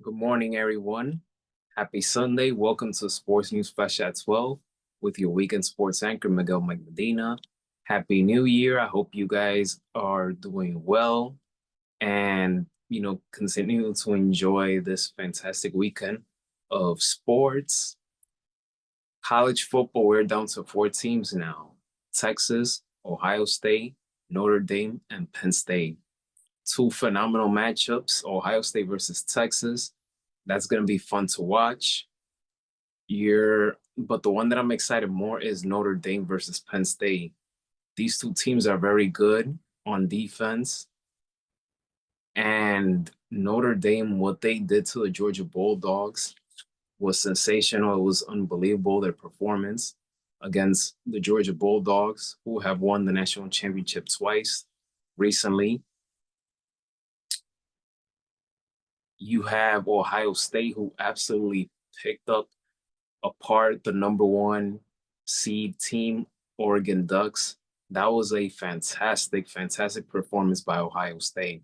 Good morning, everyone. Happy Sunday. Welcome to Sports News Flash at 12 with your weekend sports anchor, Miguel Medina. Happy New Year. I hope you guys are doing well and, continue to enjoy this fantastic weekend of sports. College football, we're down to four teams now: Texas, Ohio State, Notre Dame, and Penn State. Two phenomenal matchups, Ohio State versus Texas. That's going to be fun to watch. But the one that I'm excited more is Notre Dame versus Penn State. These two teams are very good on defense. And Notre Dame, what they did to the Georgia Bulldogs was sensational. It was unbelievable, their performance against the Georgia Bulldogs, who have won the national championship twice recently. You have Ohio State, who absolutely picked up apart the number one seed team, Oregon Ducks. That was a fantastic performance by Ohio State.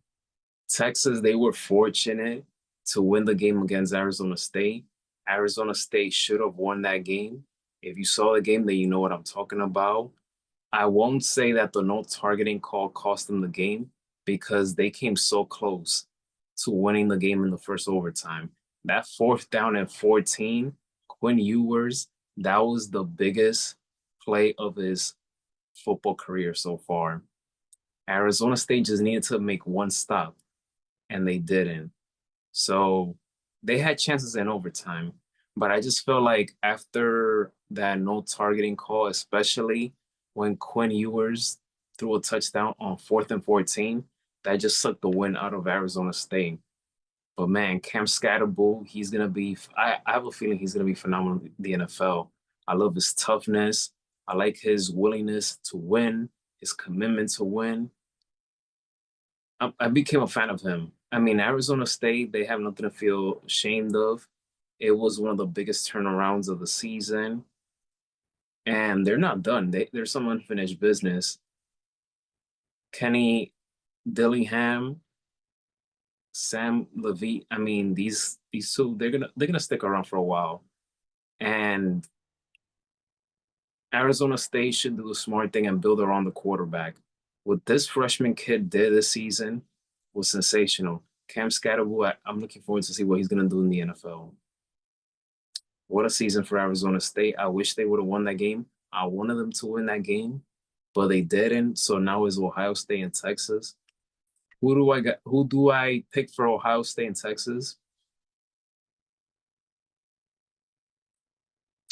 Texas, they were fortunate to win the game against Arizona State. Arizona State should have won that game. If you saw the game, then you know what I'm talking about. I won't say that the no targeting call cost them the game because they came so close to winning the game in the first overtime. That fourth down and 14, Quinn Ewers, that was the biggest play of his football career so far. Arizona State just needed to make one stop, and they didn't. So they had chances in overtime, but I just felt like after that no targeting call, especially when Quinn Ewers threw a touchdown on 4th and 14, that just sucked the wind out of Arizona State. But man, Cam Scatterbull, he's gonna be. I have a feeling he's gonna be phenomenal in the NFL. I love his toughness. I like his willingness to win, his commitment to win. I became a fan of him. I mean, Arizona State, they have nothing to feel ashamed of. It was one of the biggest turnarounds of the season, and they're not done. There's some unfinished business. Kenny Dillingham, Sam Levine. I mean, these two, they're gonna stick around for a while. And Arizona State should do the smart thing and build around the quarterback. What this freshman kid did this season was sensational. Cam Scatterbull, I'm looking forward to see what he's going to do in the NFL. What a season for Arizona State. I wish they would have won that game. I wanted them to win that game, but they didn't. So now it's Ohio State and Texas. Who do I pick for Ohio State and Texas?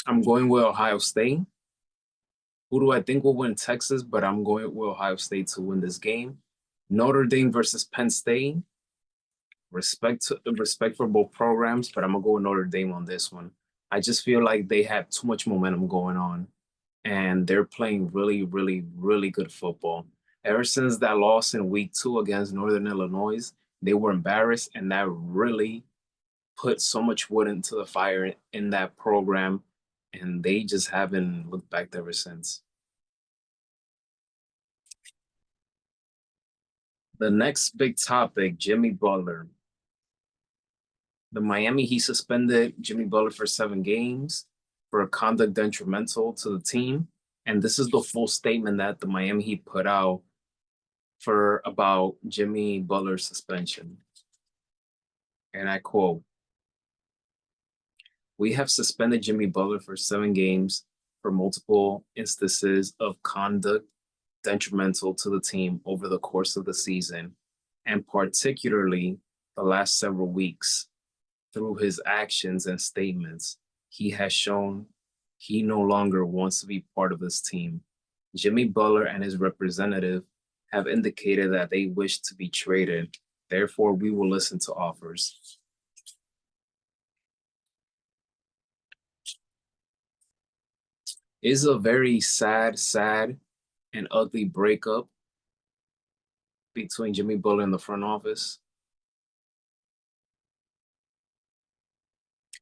I'm going with Ohio State. Who do I think will win Texas? But I'm going with Ohio State to win this game. Notre Dame versus Penn State. Respect for both programs, but I'm gonna go with Notre Dame on this one. I just feel like they have too much momentum going on, and they're playing really good football. Ever since that loss in week 2 against Northern Illinois, they were embarrassed, and that really put so much wood into the fire in that program, and they just haven't looked back ever since. The next big topic, Jimmy Butler. The Miami Heat suspended Jimmy Butler for 7 games for a conduct detrimental to the team. And this is the full statement that the Miami Heat put out for about Jimmy Butler's suspension. And I quote, "We have suspended Jimmy Butler for 7 games for multiple instances of conduct detrimental to the team over the course of the season, and particularly the last several weeks. Through his actions and statements, he has shown he no longer wants to be part of this team. Jimmy Butler and his representative have indicated that they wish to be traded. Therefore, we will listen to offers." It's a very sad, and ugly breakup between Jimmy Butler and the front office.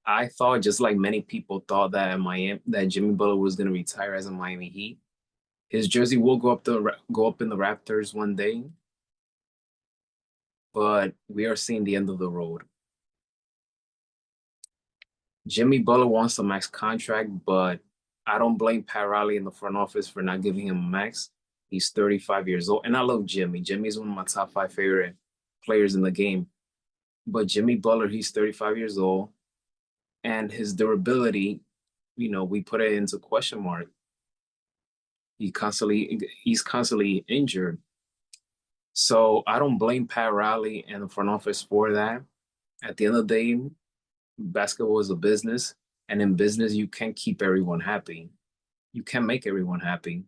I thought, just like many people thought, that Jimmy Butler was going to retire as a Miami Heat. His jersey will go up in the Raptors one day, but we are seeing the end of the road. Jimmy Butler wants a max contract, but I don't blame Pat Riley in the front office for not giving him a max. He's 35 years old, and I love Jimmy. Jimmy's one of my top five favorite players in the game. But Jimmy Butler, he's 35 years old, and his durability, we put it into question mark. He's constantly injured. So I don't blame Pat Riley and the front office for that. At the end of the day, basketball is a business, and in business, you can't keep everyone happy. You can't make everyone happy.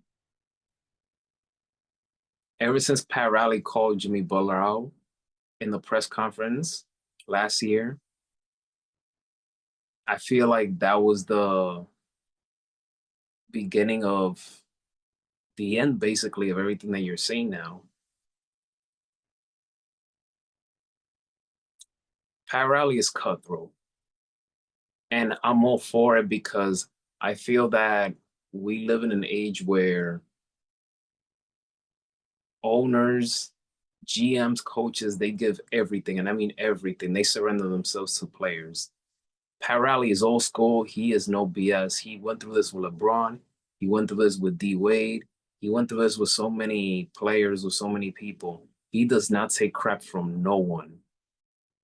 Ever since Pat Riley called Jimmy Butler out in the press conference last year, I feel like that was the beginning of the end, basically, of everything that you're seeing now. Pat Riley is cutthroat, and I'm all for it because I feel that we live in an age where owners, GMs, coaches, they give everything, and I mean everything. They surrender themselves to players. Pat Riley is old school. He is no BS. He went through this with LeBron. He went through this with D Wade. He went through this with so many players, with so many people. He does not take crap from no one.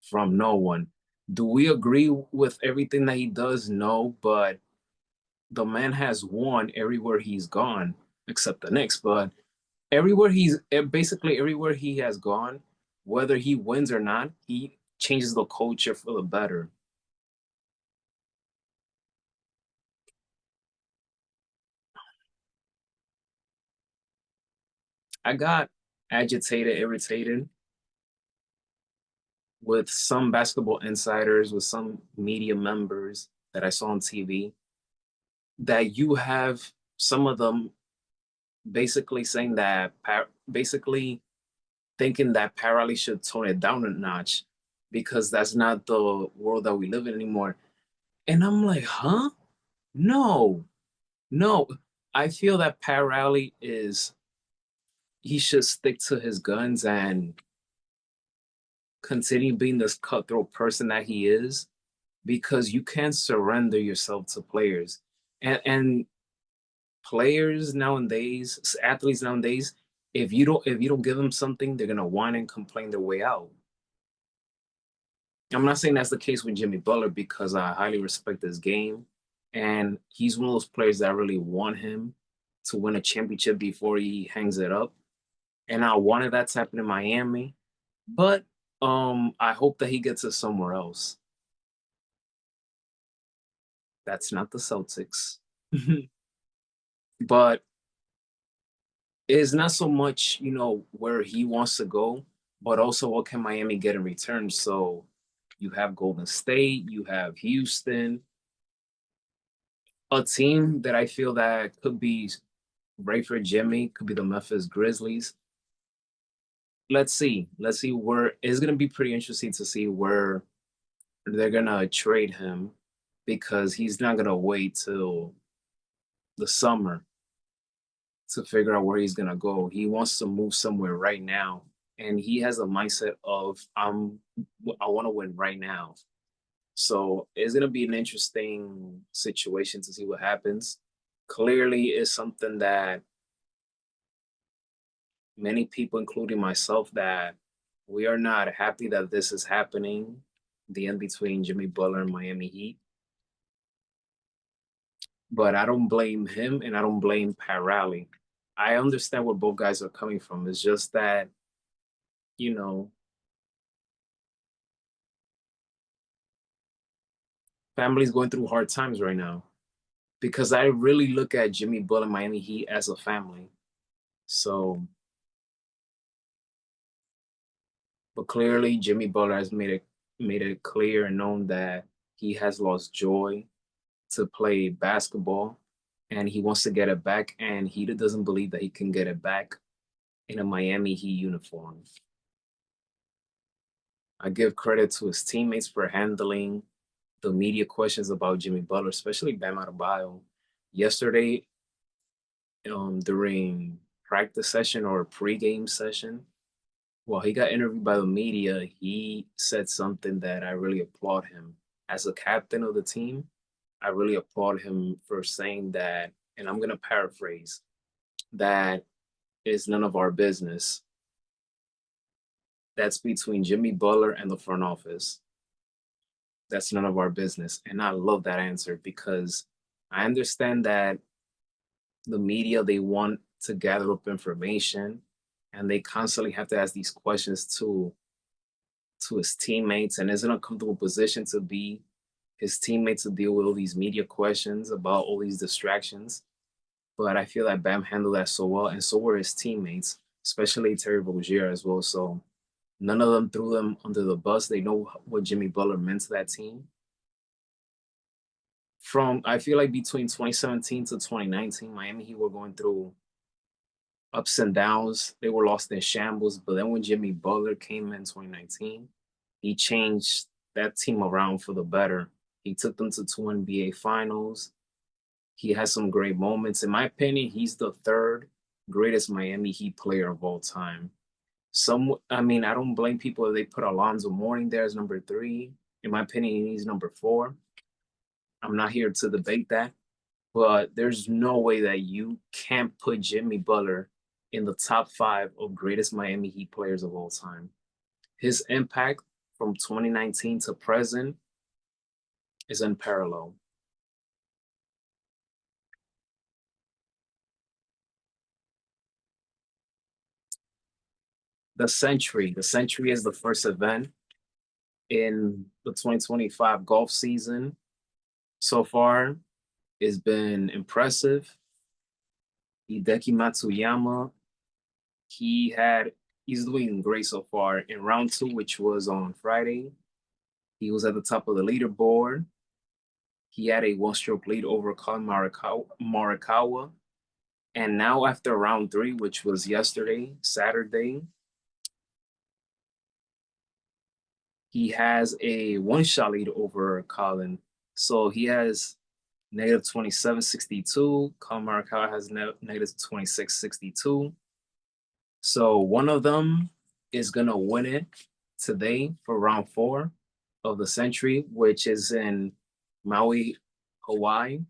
From no one. Do we agree with everything that he does? No, but the man has won everywhere he's gone, except the Knicks. But basically everywhere he has gone, whether he wins or not, he changes the culture for the better. I got agitated, irritated with some basketball insiders, with some media members that I saw on TV, that you have some of them basically saying that, basically thinking that Parali should tone it down a notch because that's not the world that we live in anymore. And I'm like, huh? No, no. I feel that Parali he should stick to his guns and continue being this cutthroat person that he is because you can't surrender yourself to players. And players nowadays, athletes nowadays, if you don't give them something, they're gonna whine and complain their way out. I'm not saying that's the case with Jimmy Butler because I highly respect his game, and he's one of those players that I really want him to win a championship before he hangs it up. And I wanted that to happen in Miami, but I hope that he gets it somewhere else. That's not the Celtics. But it's not so much, where he wants to go, but also what can Miami get in return. So you have Golden State, you have Houston, a team that I feel that could be right for Jimmy, could be the Memphis Grizzlies. Let's see. Let's see where it's gonna be pretty interesting to see where they're gonna trade him because he's not gonna wait till the summer to figure out where he's gonna go. He wants to move somewhere right now, and he has a mindset of I want to win right now. So it's gonna be an interesting situation to see what happens. Clearly, it's something that many people, including myself, that we are not happy that this is happening. The end between Jimmy Butler and Miami Heat. But I don't blame him and I don't blame Pat Riley. I understand where both guys are coming from. It's just that, you know, families going through hard times right now. Because I really look at Jimmy Butler and Miami Heat as a family. So, but clearly Jimmy Butler has made it clear and known that he has lost joy to play basketball and he wants to get it back and he doesn't believe that he can get it back in a Miami Heat uniform. I give credit to his teammates for handling the media questions about Jimmy Butler, especially Bam Adebayo. Yesterday, during practice session or pregame session, while he got interviewed by the media, he said something that I really applaud him. as a captain of the team, I really applaud him for saying that, and I'm gonna paraphrase, that is none of our business. That's between Jimmy Butler and the front office. That's none of our business. And I love that answer because I understand that the media, they want to gather up information and they constantly have to ask these questions to his teammates, and it's an uncomfortable position to be his teammate to deal with all these media questions about all these distractions. But I feel like Bam handled that so well, and so were his teammates, especially Terry Rozier as well. So none of them threw them under the bus. They know what Jimmy Butler meant to that team. From I feel like between 2017 to 2019, Miami Heat were going through ups and downs. They were lost in shambles. But then when Jimmy Butler came in 2019, he changed that team around for the better. He took them to two NBA finals. He has some great moments. In my opinion, he's the third greatest Miami Heat player of all time. I mean, I don't blame people if they put Alonzo Mourning there as number three. In my opinion, he's number four. I'm not here to debate that, but there's no way that you can't put Jimmy Butler in the top five of greatest Miami Heat players of all time. His impact from 2019 to present is unparalleled. The century is the first event in the 2025 golf season. So far, it's been impressive. Hideki Matsuyama, he had he's doing great so far in round two, which was on Friday. He was at the top of the leaderboard. He had a one-stroke lead over Colin Morikawa. And now after round three, which was yesterday, Saturday, he has a one-shot lead over Colin. So he has negative 27.62. Colin Morikawa has negative 26.62. So one of them is gonna win it today for round four of the century, which is in Maui, Hawaii.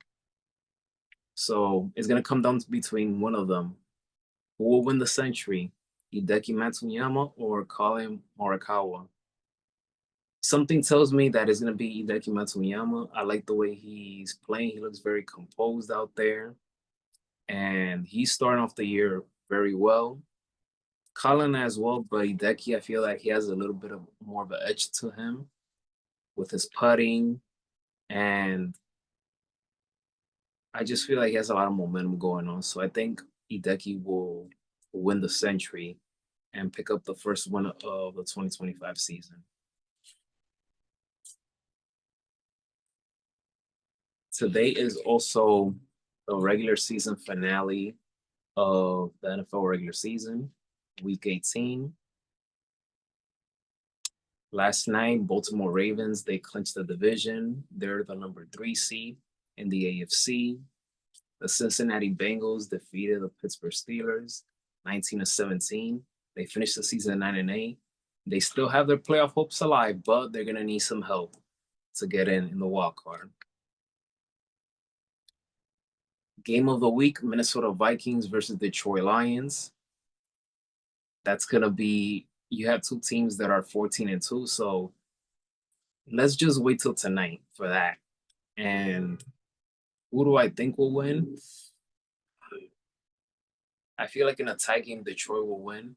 So it's gonna come down to between one of them. Who will win the century? Hideki Matsuyama or Colin Morikawa? Something tells me that it's gonna be Hideki Matsuyama. I like the way he's playing. He looks very composed out there, and he's starting off the year very well. Colin as well, but Hideki, I feel like he has a little bit of more of an edge to him with his putting, and I just feel like he has a lot of momentum going on. So I think Hideki will win the century and pick up the first one of the 2025 season. Today is also the regular season finale of the NFL regular season, week 18. Last night, Baltimore Ravens, they clinched the division. They're the number three seed in the AFC. The Cincinnati Bengals defeated the Pittsburgh Steelers 19-17. They finished the season at 9-8. They still have their playoff hopes alive, but they're gonna need some help to get in the wild card. Game of the week, Minnesota Vikings versus Detroit Lions. That's gonna be you have two teams that are 14-2, so let's just wait till tonight for that. And who do I think will win? I feel like in a tie game, Detroit will win.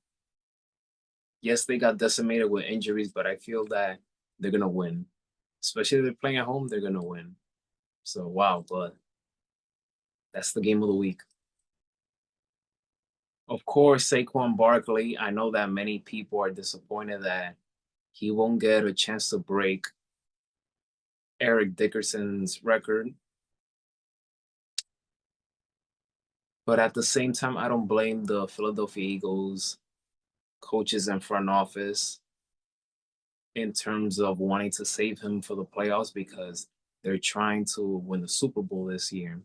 Yes, they got decimated with injuries, but I feel that they're gonna win. Especially if they're playing at home, they're gonna win. So wow, but that's the game of the week. Of course, Saquon Barkley. I know that many people are disappointed that he won't get a chance to break Eric Dickerson's record. But at the same time, I don't blame the Philadelphia Eagles coaches and front office in terms of wanting to save him for the playoffs because they're trying to win the Super Bowl this year.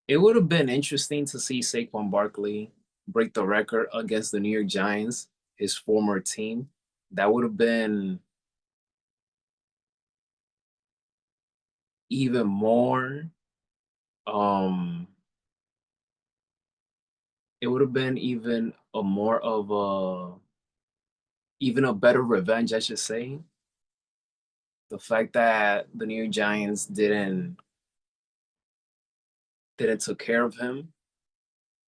It would have been interesting to see Saquon Barkley break the record against the New York Giants, his former team. That would have been even more, um, it would have been even a more of a even a better revenge, I should say. The fact that the New York Giants didn't took care of him.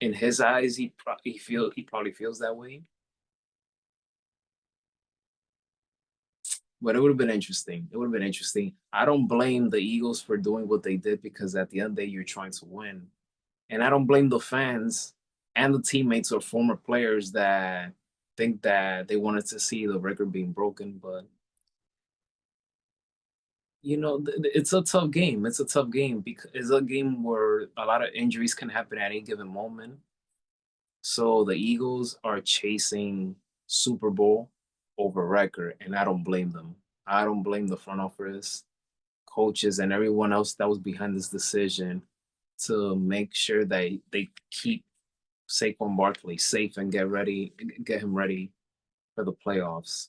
In his eyes, he probably feels that way. But it would have been interesting. It would have been interesting. I don't blame the Eagles for doing what they did because at the end of the day, you're trying to win. And I don't blame the fans and the teammates or former players that think that they wanted to see the record being broken. But it's a tough game. It's a tough game because it's a game where a lot of injuries can happen at any given moment. So the Eagles are chasing Super Bowl over record, and I don't blame them. I don't blame the front office, coaches, and everyone else that was behind this decision to make sure that they keep Saquon Barkley safe and get him ready for the playoffs.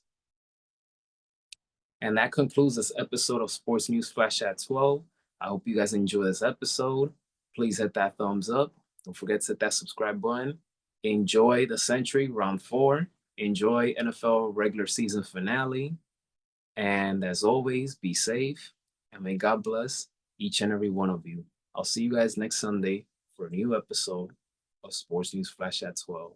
And that concludes this episode of Sports News Flash at 12. I hope you guys enjoy this episode. Please hit that thumbs up. Don't forget to hit that subscribe button. Enjoy the Century Round 4. Enjoy NFL regular season finale. And as always, be safe and may God bless each and every one of you. I'll see you guys next Sunday for a new episode of Sports News Flash at 12.